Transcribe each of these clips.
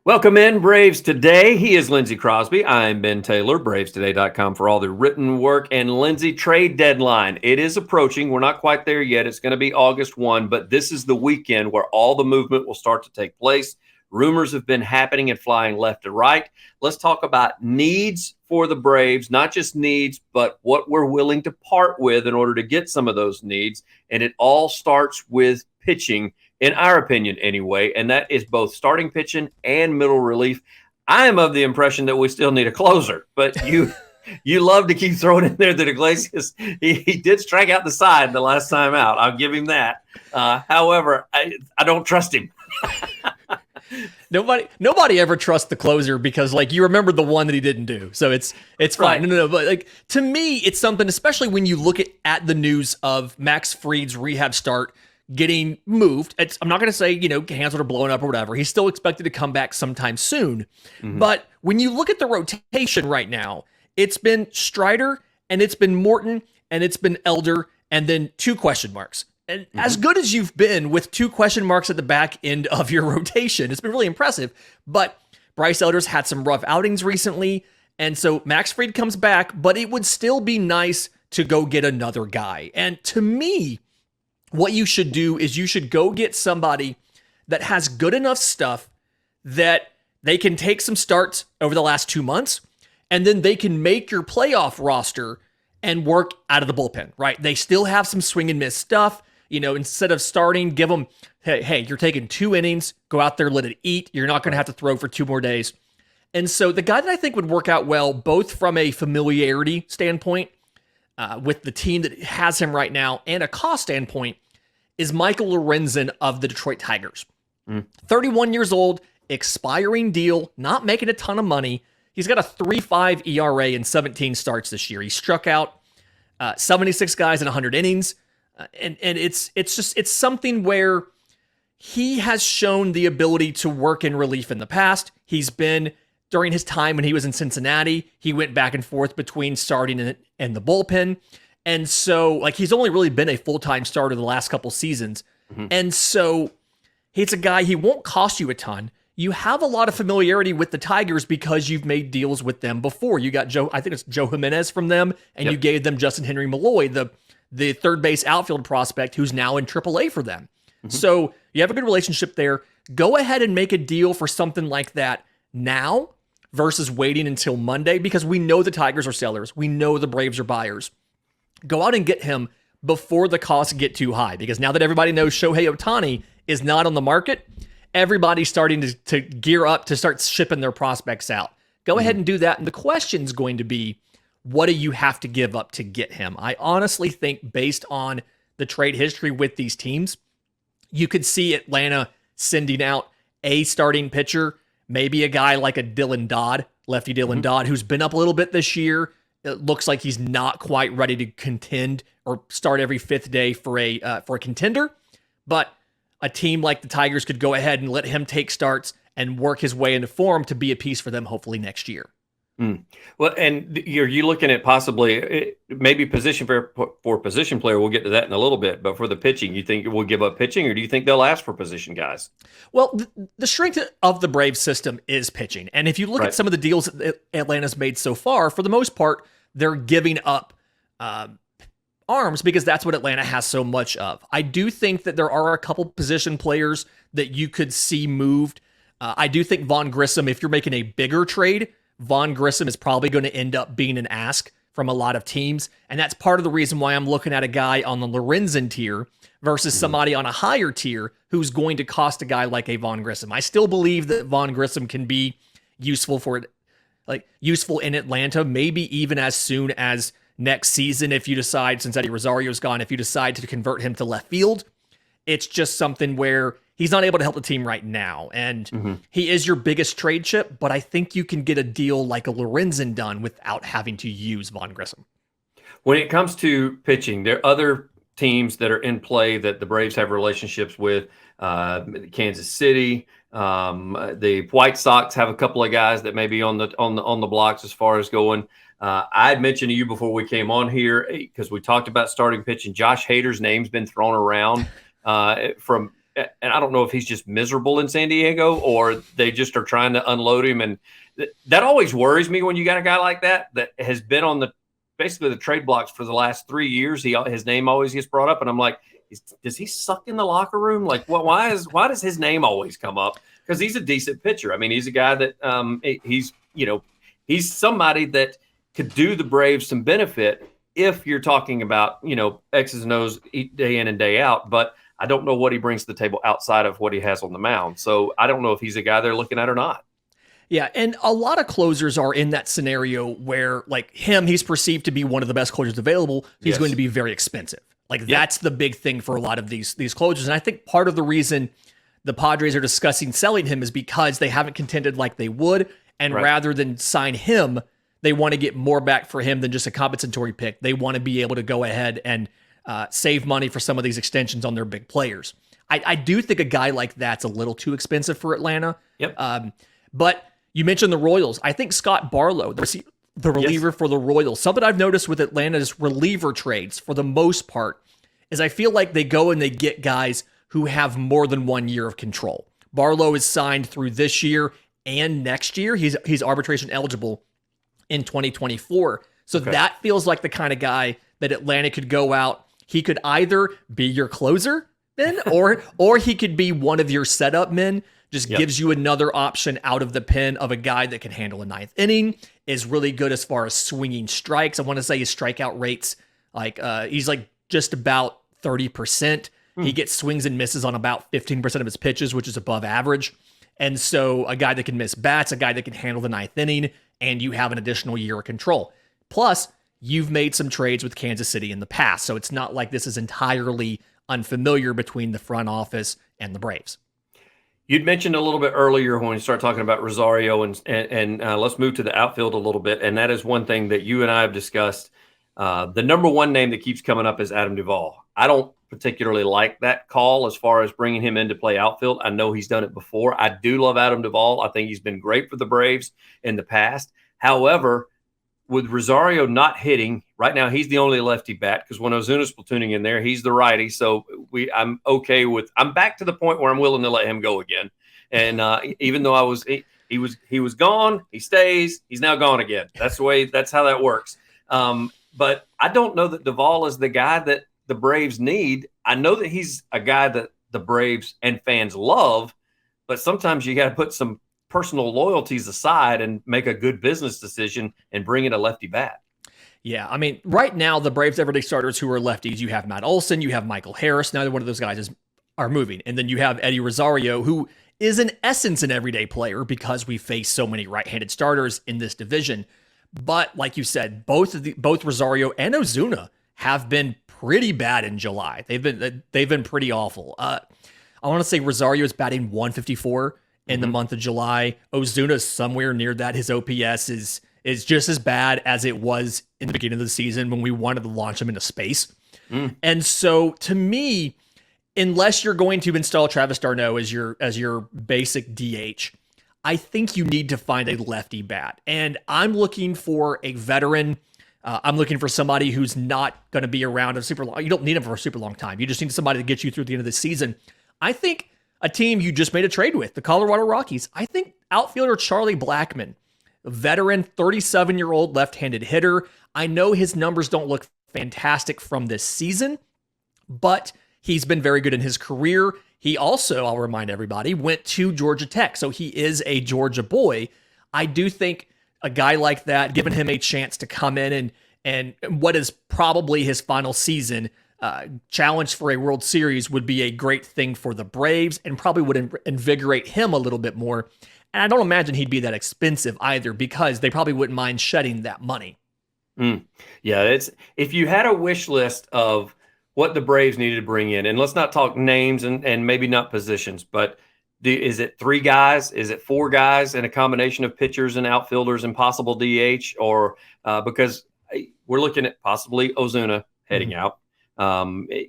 Welcome in, Braves Today. He is Lindsay Crosby. I'm Ben Taylor, bravestoday.com for all the written work. And Lindsay, trade deadline. It is approaching. We're not quite there yet. It's going to be August 1, but this is the weekend where all the movement will start to take place. Rumors have been happening and flying left to right. Let's talk about needs for the Braves, not just needs, but what we're willing to part with in order to get some of those needs. And it all starts with pitching, in our opinion anyway, and that is both starting pitching and middle relief. I am of the impression that we still need a closer, but you love to keep throwing in there that Iglesias, he did strike out the side the last time out. I'll give him that. However, I don't trust him. Nobody ever trusts the closer because you remember the one that he didn't do. So it's fine. Right. No. But to me, it's something, especially when you look at the news of Max Fried's rehab start getting moved. I'm not going to say, hands are blowing up or whatever. He's still expected to come back sometime soon. Mm-hmm. But when you look at the rotation right now, it's been Strider and it's been Morton and it's been Elder and then 2 question marks. And as good as you've been with 2 question marks at the back end of your rotation, it's been really impressive. But Bryce Elder's had some rough outings recently. And so Max Fried comes back, but it would still be nice to go get another guy. And to me, what you should do is you should go get somebody that has good enough stuff that they can take some starts over the last 2 months, and then they can make your playoff roster and work out of the bullpen, right? They still have some swing and miss stuff. Instead of starting, give them, hey, you're taking 2 innings, go out there, let it eat. You're not going to have to throw for 2 more days. And so the guy that I think would work out well, both from a familiarity standpoint with the team that has him right now and a cost standpoint, is Michael Lorenzen of the Detroit Tigers. 31 years old, expiring deal, not making a ton of money. He's got a 3.5 ERA in 17 starts this year. He struck out 76 guys in 100 innings. And it's something where he has shown the ability to work in relief in the past. He's been, during his time when he was in Cincinnati, he went back and forth between starting and the bullpen. And so, he's only really been a full-time starter the last couple seasons. Mm-hmm. And so, he's a guy, he won't cost you a ton. You have a lot of familiarity with the Tigers because you've made deals with them before. You got Joe Jimenez from them, and you gave them Justin Henry Malloy, the third base outfield prospect who's now in AAA for them. Mm-hmm. So, you have a good relationship there. Go ahead and make a deal for something like that now versus waiting until Monday, because we know the Tigers are sellers. We know the Braves are buyers. Go out and get him before the costs get too high, because now that everybody knows Shohei Ohtani is not on the market, everybody's starting to gear up to start shipping their prospects out. Go ahead and do that. And the question's going to be, what do you have to give up to get him? I honestly think, based on the trade history with these teams, you could see Atlanta sending out a starting pitcher, maybe a guy like a Dylan Dodd, lefty Dylan Dodd, who's been up a little bit this year. It looks like he's not quite ready to contend or start every 5th day for a contender, but a team like the Tigers could go ahead and let him take starts and work his way into form to be a piece for them hopefully next year. Well, and you looking at possibly maybe position for position player. We'll get to that in a little bit, but for the pitching, you think we'll give up pitching, or do you think they'll ask for position guys? Well, the strength of the Braves system is pitching. And if you look at some of the deals that Atlanta's made so far, for the most part, they're giving up arms because that's what Atlanta has so much of. I do think that there are a couple position players that you could see moved. I do think Vaughn Grissom, if you're making a bigger trade, Vaughn Grissom is probably going to end up being an ask from a lot of teams. And that's part of the reason why I'm looking at a guy on the Lorenzen tier versus somebody on a higher tier who's going to cost a guy like a Vaughn Grissom. I still believe that Vaughn Grissom can be useful useful in Atlanta, maybe even as soon as next season if you decide, since Eddie Rosario's gone, if you decide to convert him to left field. It's just something where he's not able to help the team right now. And he is your biggest trade chip, but I think you can get a deal like a Lorenzen done without having to use Vaughn Grissom. When it comes to pitching, there are other teams that are in play that the Braves have relationships with. Kansas City, the White Sox have a couple of guys that may be on the blocks as far as going. I had mentioned to you before we came on here, because we talked about starting pitching. Josh Hader's name's been thrown around from and I don't know if he's just miserable in San Diego or they just are trying to unload him. And that always worries me when you got a guy like that has been on basically the trade blocks for the last 3 years. His name always gets brought up, and I'm like, does he suck in the locker room? Like, why does his name always come up? Because he's a decent pitcher. I mean, he's a guy that he's somebody that could do the Braves some benefit if you're talking about, X's and O's day in and day out. But I don't know what he brings to the table outside of what he has on the mound. So I don't know if he's a guy they're looking at or not. Yeah, and a lot of closers are in that scenario where, like him, he's perceived to be one of the best closers available. He's going to be very expensive. Like, that's the big thing for a lot of these closers. And I think part of the reason the Padres are discussing selling him is because they haven't contended like they would. And rather than sign him, they want to get more back for him than just a compensatory pick. They want to be able to go ahead and save money for some of these extensions on their big players. I do think a guy like that's a little too expensive for Atlanta. But you mentioned the Royals. I think Scott Barlow, the reliever for the Royals, something I've noticed with Atlanta's reliever trades for the most part is I feel like they go and they get guys who have more than 1 year of control. Barlow is signed through this year and next year. He's arbitration eligible in 2024. So that feels like the kind of guy that Atlanta could go out. He could either be your closer then, or he could be one of your setup men. Just gives you another option out of the pen of a guy that can handle a ninth inning, is really good as far as swinging strikes. I want to say his strikeout rates, he's like just about 30%. He gets swings and misses on about 15% of his pitches, which is above average. And so a guy that can miss bats, a guy that can handle the ninth inning, and you have an additional year of control. Plus, you've made some trades with Kansas City in the past, so it's not like this is entirely unfamiliar between the front office and the Braves. You'd mentioned a little bit earlier when we started talking about Rosario, and let's move to the outfield a little bit. And that is one thing that you and I have discussed. The number one name that keeps coming up is Adam Duvall. I don't particularly like that call as far as bringing him in to play outfield. I know he's done it before. I do love Adam Duvall. I think he's been great for the Braves in the past. However, with Rosario not hitting right now, he's the only lefty bat because when Ozuna's platooning in there, he's the righty. So I'm back to the point where I'm willing to let him go again. And even though he was gone, he stays. He's now gone again. That's how that works. But I don't know that Duvall is the guy that the Braves need. I know that he's a guy that the Braves and fans love, but sometimes you got to put some personal loyalties aside and make a good business decision and bring in a lefty bat. Yeah, I mean, right now, the Braves everyday starters who are lefties, you have Matt Olson, you have Michael Harris. Neither one of those guys are moving. And then you have Eddie Rosario, who is in essence an everyday player because we face so many right-handed starters in this division. But like you said, both Rosario and Ozuna have been pretty bad in July. They've been pretty awful. I want to say Rosario is batting 154 in the month of July. Ozuna is somewhere near that. His OPS is just as bad as it was in the beginning of the season when we wanted to launch him into space. And so to me, unless you're going to install Travis d'Arnaud as your basic DH, I think you need to find a lefty bat. And I'm looking for a veteran. I'm looking for somebody who's not going to be around a super long. You don't need him for a super long time. You just need somebody to get you through the end of the season. I think a team you just made a trade with, the Colorado Rockies, I think outfielder Charlie Blackmon, a veteran 37-year-old left-handed hitter. I know his numbers don't look fantastic from this season, but he's been very good in his career. He also, I'll remind everybody, went to Georgia Tech, so he is a Georgia boy. I do think a guy like that, giving him a chance to come in and what is probably his final season, challenge for a World Series would be a great thing for the Braves and probably would invigorate him a little bit more. And I don't imagine he'd be that expensive either because they probably wouldn't mind shedding that money. Yeah, if you had a wish list of what the Braves needed to bring in, and let's not talk names and maybe not positions, but is it 3 guys? Is it 4 guys and a combination of pitchers and outfielders and possible DH? Or because we're looking at possibly Ozuna heading out.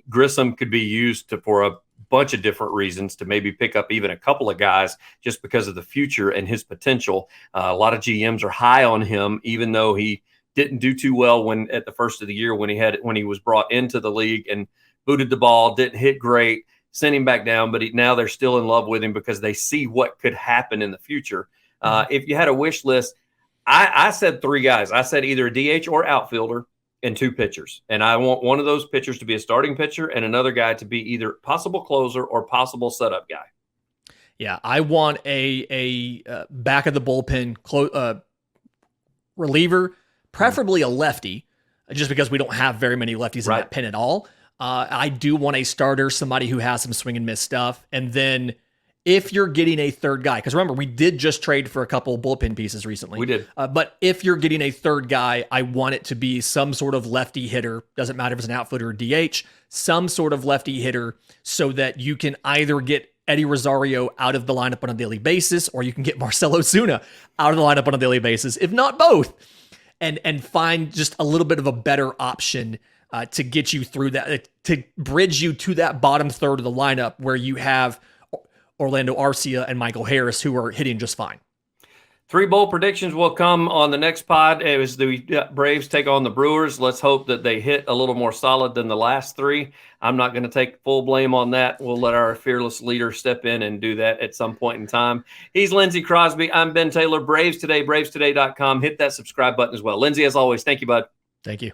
Grissom could be used for a bunch of different reasons to maybe pick up even a couple of guys just because of the future and his potential. A lot of GMs are high on him, even though he didn't do too well at the first of the year when he was brought into the league and booted the ball, didn't hit great. sent him back down, but now they're still in love with him because they see what could happen in the future. If you had a wish list, I said 3 guys. I said either a DH or outfielder and 2 pitchers. And I want one of those pitchers to be a starting pitcher and another guy to be either possible closer or possible setup guy. Yeah, I want a back of the bullpen reliever, preferably a lefty, just because we don't have very many lefties in that pen at all. I do want a starter, somebody who has some swing and miss stuff. And then if you're getting a third guy, because remember, we did just trade for a couple bullpen pieces recently. We did. But if you're getting a third guy, I want it to be some sort of lefty hitter. Doesn't matter if it's an outfielder or DH, some sort of lefty hitter so that you can either get Eddie Rosario out of the lineup on a daily basis, or you can get Marcell Ozuna out of the lineup on a daily basis, if not both, and find just a little bit of a better option to get you through that, to bridge you to that bottom third of the lineup where you have Orlando Arcia and Michael Harris, who are hitting just fine. 3 bowl predictions will come on the next pod. It was the Braves take on the Brewers. Let's hope that they hit a little more solid than the last 3. I'm not going to take full blame on that. We'll let our fearless leader step in and do that at some point in time. He's Lindsay Crosby. I'm Ben Taylor. Braves Today, bravestoday.com. Hit that subscribe button as well. Lindsay, as always, thank you, bud. Thank you.